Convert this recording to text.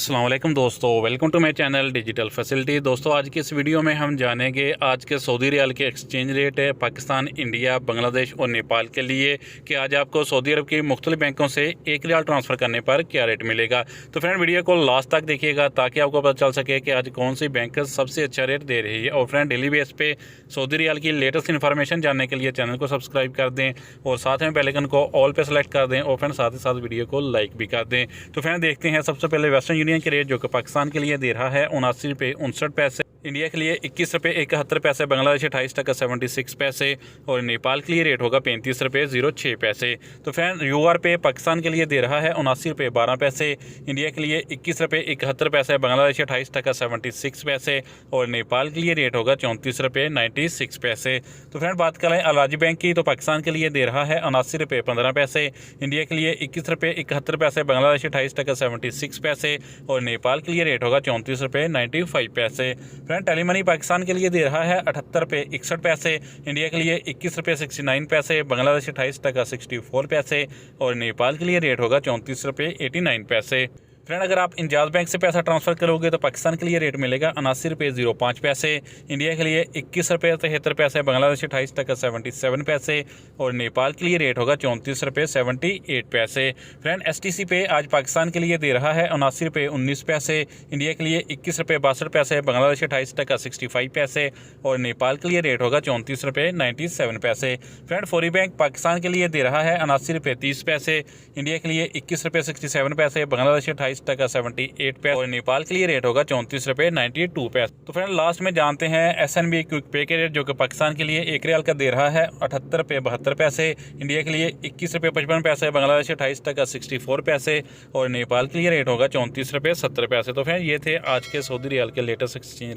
अस्सलाम वालेकुम दोस्तों, welcome to my channel digital facility. दोस्तों आज की इस वीडियो में हम जानेंगे आज के सऊदी रियाल के एक्सचेंज रेट है पाकिस्तान, इंडिया, बांग्लादेश और नेपाल के लिए कि आज आपको सऊदी अरब की मुख्तलिफ बैंकों से एक रियाल ट्रांसफ़र करने पर क्या रेट मिलेगा। तो फ्रेंड वीडियो को लास्ट तक देखिएगा ताकि आपको पता चल सके कि आज कौन सी बैंक सबसे अच्छा रेट दे रही है। और फ्रेंड डेली बेस पे सऊदी रियाल की लेटेस्ट इन्फॉर्मेशन जानने के लिए चैनल को सब्सक्राइब कर दें और साथ में बेल आइकन को ऑल पे सेलेक्ट कर दें और फ्रेंड साथ ही साथ वीडियो को लाइक भी कर दें। तो फ्रेंड देखते हैं सबसे पहले वेस्टर्न यूनियन के रेट जो कि पाकिस्तान के लिए दे रहा है 79 रुपये 59 पैसे, इंडिया के लिए 21 रुपये 71 पैसे, बांग्लादेश 28 टका 76 पैसे और नेपाल के लिए रेट होगा 35 रुपये 06 पैसे। तो फ्रेंड यूआर पे पाकिस्तान के लिए दे रहा है 79 रुपये 12 पैसे, इंडिया के लिए 21 रुपये 71 पैसे, बांग्लादेश 28 टका 76 पैसे और नेपाल के लिए रेट होगा 34 रुपये 96 पैसे। तो फ्रेंड बात करें अलाजी बैंक की तो पाकिस्तान के लिए दे रहा है 79 रुपये 15 पैसे, इंडिया के लिए 21 रुपये 71 पैसे, बांग्लादेश 28 टका 76 पैसे और नेपाल के लिए रेट होगा 34 रुपये 95 पैसे। फ्रेंड टेली मनी पाकिस्तान के लिए दे रहा है 78 रुपये 61 पैसे, इंडिया के लिए 21 रुपये 69 पैसे, बांग्लादेश 28 टका 64 पैसे और नेपाल के लिए रेट होगा 34 रुपये 89 पैसे। फ्रेंड अगर आप इंजाज बैंक से पैसा ट्रांसफ़र करोगे तो पाकिस्तान के लिए रेट मिलेगा 79 रुपये 05 पैसे, इंडिया के लिए 21 रुपये 73 पैसे, बांग्लादेश 28 टका 77 पैसे और नेपाल के लिए रेट होगा 34 रुपये 78 पैसे। फ्रेंड STC पे आज पाकिस्तान के लिए दे रहा है 79 रुपये 19 पैसे, इंडिया के लिए 21 रुपये 62 पैसे, बांग्लादेश 28 टका 65 पैसे और नेपाल के लिए रेट होगा 34 रुपये 97 पैसे। फ्रेंड फौरी बैंक पाकिस्तान के लिए दे रहा है 79 रुपये 30 पैसे, इंडिया के लिए 21 रुपये 67 पैसे, बांग्लादेश 28 टका 78 पैसे और नेपाल के लिए रेट होगा 34 रुपये 92 पैसे। तो फ्रेंड लास्ट में जानते हैं SNB क्विक पे के रेट जो कि पाकिस्तान के लिए एक रियाल का दे रहा है 78 रुपये 72 पैसे, इंडिया के लिए 21 रुपये 55 पैसे, बांग्लादेश 28 टका 64 पैसे और नेपाल के लिए रेट होगा 34 रुपये 70 पैसे। तो फ्रेंड ये थे आज के सऊदी रियाल के लेटेस्ट एक्सचेंज